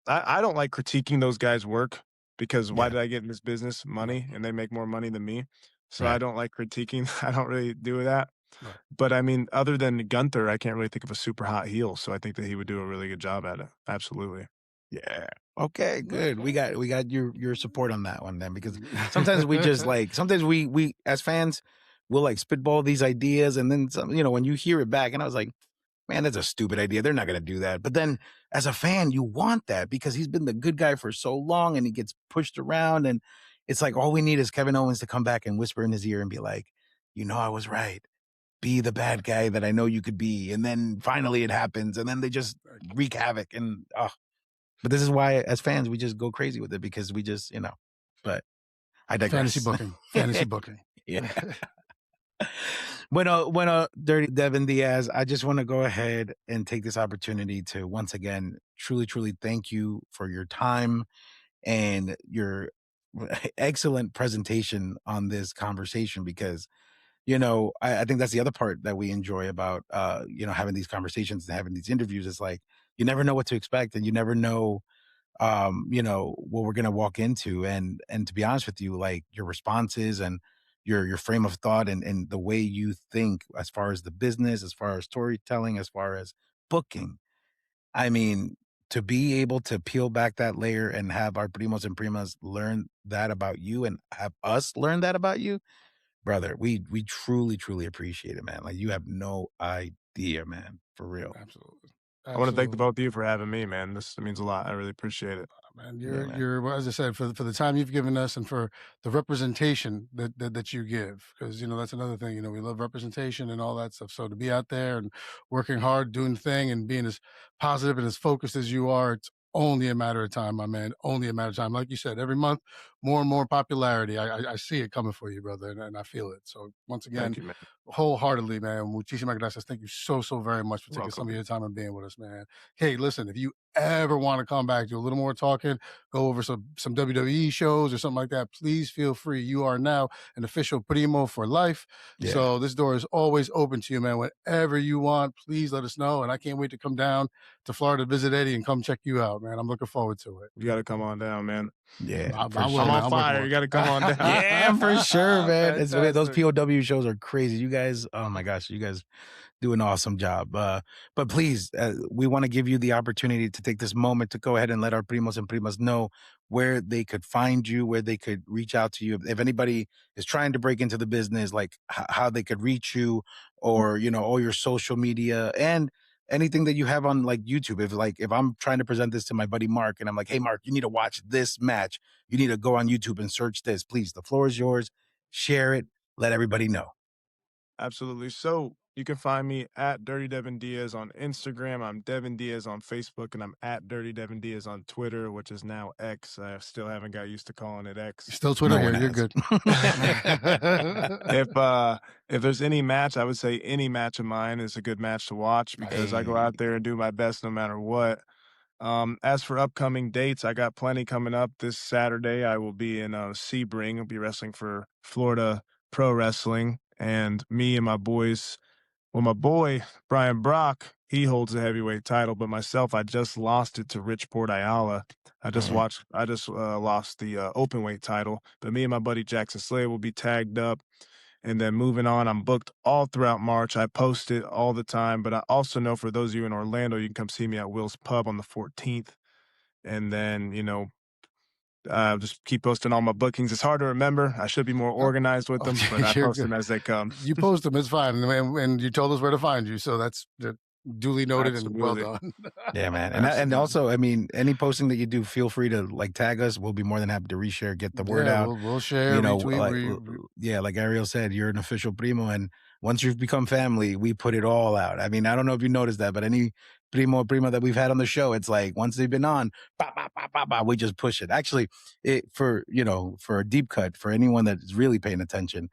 I don't like critiquing those guys' work because why Yeah. did I get in this business? Right. Money, and they make more money than me. So I Right. don't like critiquing. I don't really do that. Right. But I mean, other than Gunther, I can't really think of a super hot heel. So I think that he would do a really good job at it. Absolutely. Yeah. Okay, good. We Okay. got your support on that one then because sometimes we just like sometimes we as fans will like spitball these ideas and then some, when you hear it back and I was like, man, that's a stupid idea. They're not gonna do that. But then as a fan, you want that because he's been the good guy for so long and he gets pushed around and it's like all we need is Kevin Owens to come back and whisper in his ear and be like, I was right. Be the bad guy that I know you could be. And then finally it happens and then they just wreak havoc and but this is why, as fans, we just go crazy with it because we just, But I Fantasy digress. booking. Fantasy booking. Yeah. Dirty Devin Diaz, I just want to go ahead and take this opportunity to once again truly, truly thank you for your time and your excellent presentation on this conversation because I think that's the other part that we enjoy about having these conversations and having these interviews. It's like you never know what to expect and you never know what we're gonna walk into. And to be honest with you, like your responses and your frame of thought and the way you think as far as the business, as far as storytelling, as far as booking. I mean, to be able to peel back that layer and have our primos and primas learn that about you and have us learn that about you, brother, we truly, truly appreciate it, man. Like you have no idea, man, for real. Absolutely. I want to thank the Absolutely. both of you for having me, man. This means a lot. I really appreciate it. Man, Yeah, man. you're well, as I said, for the time you've given us and for the representation that you give, because that's another thing. We love representation and all that stuff. So to be out there and working hard, doing the thing, and being as positive and as focused as you are, it's only a matter of time, my man. Only a matter of time. Like you said, every month, more and more popularity. I see it coming for you, brother, and I feel it. So once again, Thank you, man. wholeheartedly, man. Muchísimas gracias. Thank you so, so very much for taking some Welcome. of your time and being with us, man. Hey, listen, if you ever want to come back, do a little more talking, go over some WWE shows or something like that, please feel free. You are now an official Primo for life. Yeah. So this door is always open to you, man. Whenever you want, please let us know. And I can't wait to come down to Florida, visit Eddie, and come check you out, man. I'm looking forward to it. You got to come on down, man. Yeah, I'm, for I'm I'm willing, sure. on man. I'm working fire. on You it. got to come on down. Yeah, for sure, man. Those Fantastic. POW shows are crazy. You guys, oh my gosh, you guys do an awesome job. But please, we want to give you the opportunity to take this moment to go ahead and let our primos and primas know where they could find you, where they could reach out to you. If anybody is trying to break into the business, like how they could reach you, or all your social media and anything that you have on like YouTube. If I'm trying to present this to my buddy Mark and I'm like, hey Mark, you need to watch this match. You need to go on YouTube and search this. Please, the floor is yours. Share it. Let everybody know. Absolutely. So you can find me at Dirty Devin Diaz on Instagram. I'm Devin Diaz on Facebook, and I'm at Dirty Devin Diaz on Twitter, which is now X. I still haven't got used to calling it X. Still Twitter No here. one You're has. good. If there's any match, I would say any match of mine is a good match to watch because I go Hey. out there and do my best no matter what. As for upcoming dates, I got plenty coming up. This Saturday, I will be in Sebring. I'll be wrestling for Florida Pro Wrestling, and me and my boys. Well, my boy Brian Brock, he holds the heavyweight title, but myself, I just lost it to Rich Port Ayala. Mhm. I just lost the open weight title, but me and my buddy Jackson Slade will be tagged up. And then moving on, I'm booked all throughout March. I post it all the time, but I also know for those of you in Orlando, you can come see me at Will's Pub on the 14th. And then, just keep posting all my bookings. It's hard to remember. I should be more organized with them, but I You're post good. them as they come. You post them. It's fine. And you told us where to find you. So that's duly noted and well Absolutely. done. Yeah, man. And Absolutely. also, I mean, any posting that you do, feel free to like tag us. We'll be more than happy to reshare, get the word Yeah, out. we'll share, retweet, Yeah, like Ariel said, you're an official primo, and once you've become family, we put it all out. I mean, I don't know if you noticed that, but any primo or prima that we've had on the show, it's like once they've been on, bah, bah, bah, bah, bah, we just push it. Actually, for a deep cut, for anyone that is really paying attention,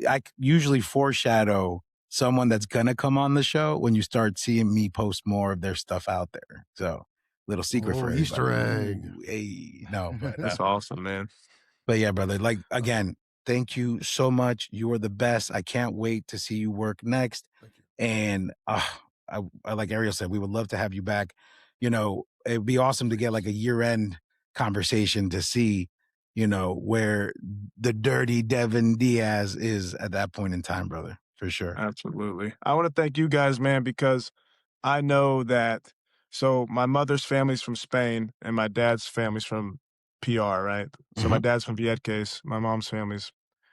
I usually foreshadow someone that's gonna come on the show when you start seeing me post more of their stuff out there. So, little secret for Easter everybody. egg. Ooh, hey, no, That's awesome, man. but yeah, brother. Like again, thank you so much. You are the best. I can't wait to see you work next. Thank you. And I like Ariel said, we would love to have you back. It'd be awesome to get like a year-end conversation to see, where the dirty Devin Diaz is at that point in time, brother. For sure. Absolutely. I want to thank you guys, man, because I know that. So my mother's family's from Spain and my dad's family's from PR, right? So my Mhm. dad's from Vieques. My mom's families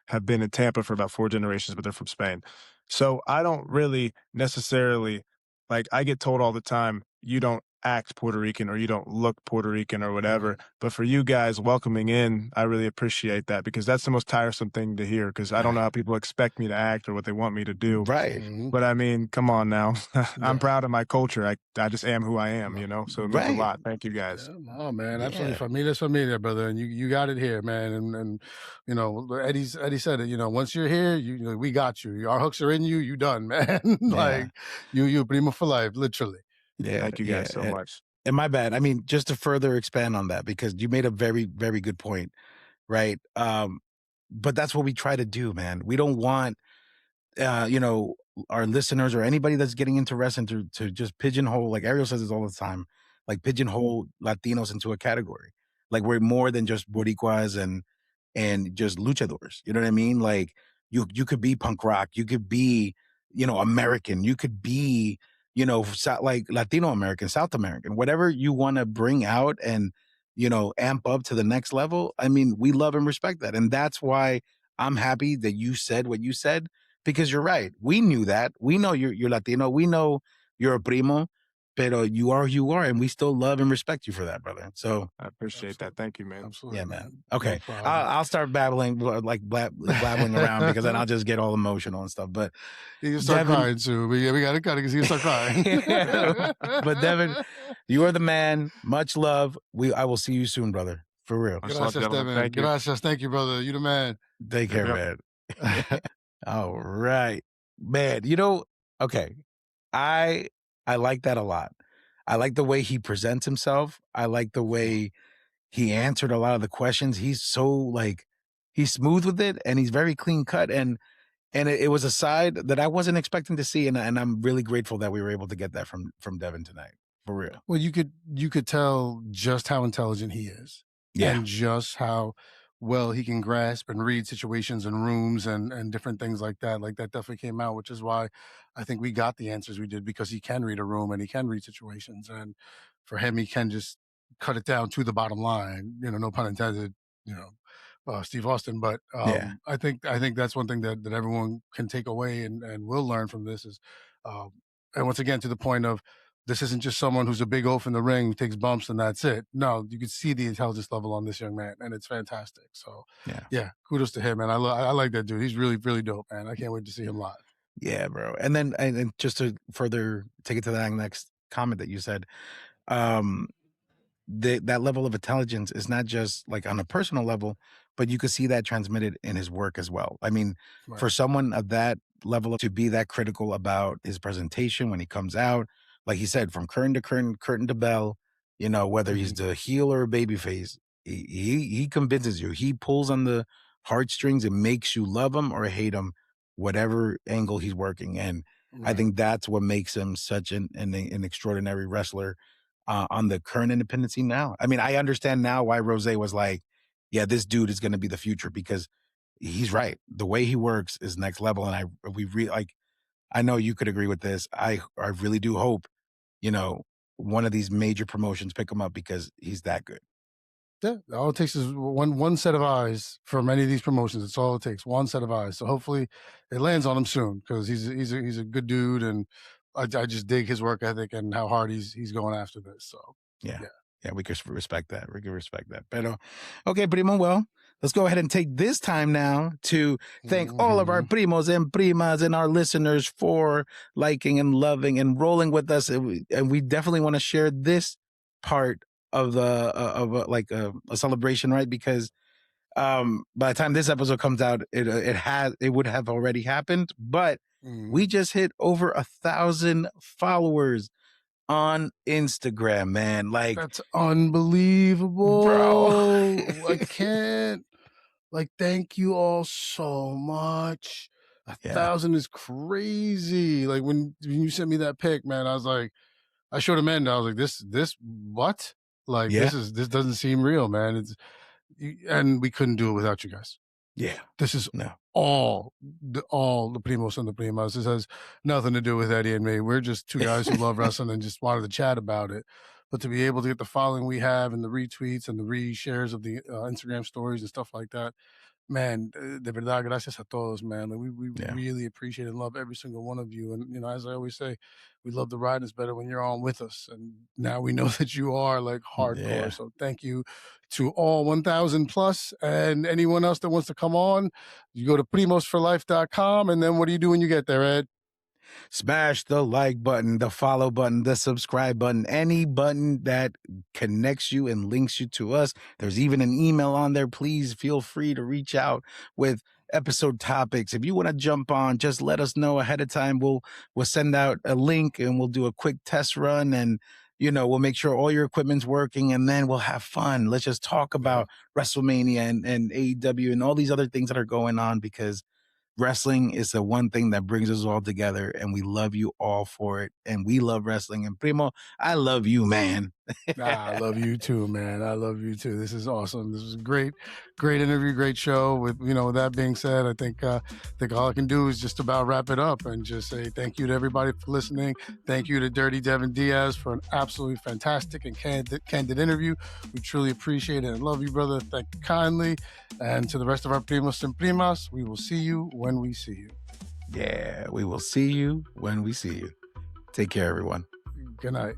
have been in Tampa for about 4 generations, but they're from Spain. So I don't really necessarily like I get told all the time, you don't act Puerto Rican or you don't look Puerto Rican or whatever. But for you guys welcoming in, I really appreciate that because that's the most tiresome thing to hear because I don't know how people expect me to act or what they want me to do. Right. Mhm. But I mean, come on now. I'm Yeah. proud of my culture. I just am who I am, so it means a Right. lot. Thank you guys. Yeah, oh man, absolutely. Yeah. Familia's familia, brother, and you got it here, man. And Eddie said it. Once you're here, we got you. Our hooks are in you. You done, man. Yeah. Like you primo for life, literally. Yeah. Thank you Yeah. guys so much. And my bad. I mean, just to further expand on that, because you made a very, very good point, right? But that's what we try to do, man. We don't want you know, our listeners or anybody that's getting into wrestling to just pigeonhole, like Ariel says this all the time, like pigeonhole Latinos into a category. Like we're more than just Boricuas and just luchadors. You know what I mean? Like you could be punk rock, you could be, American, you could be, like Latino American, South American, whatever you want to bring out and amp up to the next level. I mean, we love and respect that. And that's why I'm happy that you said what you said, because you're right. We knew that. We know you're Latino. We know you're a primo, pero you are who you are, and we still love and respect you for that, brother. So I appreciate that. Thank you, man. Absolutely, yeah, man. No Okay, problem. I'll start babbling like blabbling around because then I'll just get all emotional and stuff. But You can start Devin, crying soon. We got to cut it because you start crying. but Devin, you are the man. Much love. I will see you soon, brother. For real. Much love, Gracias, gentlemen. Devin. Thank you. Gracias. Thank you, brother. You the man. Take care, Yep. man. All right, man. Okay. I like that a lot. I like the way he presents himself. I like the way he answered a lot of the questions. He's so he's smooth with it, and he's very clean cut. And it was a side that I wasn't expecting to see, and I'm really grateful that we were able to get that from Devin tonight. For real. Well, you could tell just how intelligent he is. Yeah. and just how well he can grasp and read situations and rooms and different things like that. Like that definitely came out, which is why I think we got the answers we did, because he can read a room and he can read situations. And for him, he can just cut it down to the bottom line, no pun intended, Steve Austin. But Yeah. I think that's one thing that everyone can take away and will learn from this is, and once again, to the point of, this isn't just someone who's a big oaf in the ring who takes bumps and that's it. No, you can see the intelligence level on this young man, and it's fantastic. So, yeah, kudos to him, man. I like that dude. He's really, really dope, man. I can't wait to see him live. Yeah, bro. And then, and just to further take it to that next comment that you said, um, that level of intelligence is not just like on a personal level, but you could see that transmitted in his work as well. I mean, Right. for someone of that level to be that critical about his presentation when he comes out, like he said, from curtain to curtain, curtain to bell, whether he's the heel or a babyface, he convinces you. He pulls on the heartstrings and makes you love him or hate him, whatever angle he's working. And I think that's what makes him such an extraordinary wrestler on the current independent scene now. I mean, I understand now why Rose was like, yeah, this dude is going to be the future, because he's right. The way he works is next level. And I know you could agree with this. I really do hope, one of these major promotions pick him up, because he's that good. Yeah, all it takes is one set of eyes for many of these promotions. It's all it takes, one set of eyes. So hopefully it lands on him soon, because he's a good dude, and I just dig his work ethic and how hard he's going after this. So yeah, we can respect that. We can respect that. But okay, Primo. Well, let's go ahead and take this time now to thank all of our primos and primas and our listeners for liking and loving and rolling with us. And we definitely want to share this part of a celebration, right? Because by the time this episode comes out, it would have already happened. But we just hit over 1,000 followers on Instagram, man. Like, that's unbelievable, bro. I can't. Thank you all so much. 1,000 is crazy. Like when you sent me that pic, man, I was like, I showed Amanda. I was like, this what? Like this doesn't seem real, man. And we couldn't do it without you guys. Yeah, this is all the primos and the primas. This has nothing to do with Eddie and me. We're just two guys who love wrestling and just wanted to chat about it. But to be able to get the following we have, and the retweets and the reshares of the Instagram stories and stuff like that, man, de verdad, gracias a todos, man. Like we really appreciate and love every single one of you. And as I always say, we love the ride. It's better when you're on with us. And now we know that you are like hardcore. So thank you to all 1,000 plus, and anyone else that wants to come on. You go to primosforlife.com, and then what do you do when you get there, Ed? Smash the like button, the follow button, the subscribe button, any button that connects you and links you to us. There's even an email on there. Please feel free to reach out with episode topics. If you want to jump on, just let us know ahead of time. We'll send out a link and we'll do a quick test run, and we'll make sure all your equipment's working, and then we'll have fun. Let's just talk about WrestleMania and AEW and all these other things that are going on, because wrestling is the one thing that brings us all together, and we love you all for it. And we love wrestling. And Primo, I love you, man. I love you too, man. I love you too. This is awesome. This was a great interview, great show. With with that being said, I think all I can do is just about wrap it up and just say thank you to everybody for listening. Thank you to Dirty Devin Diaz for an absolutely fantastic and candid interview. We truly appreciate it and love you, brother. Thank you kindly. And to the rest of our primos and primas, we will see you when we see you. Yeah, we will see you when we see you. Take care, everyone. Good night.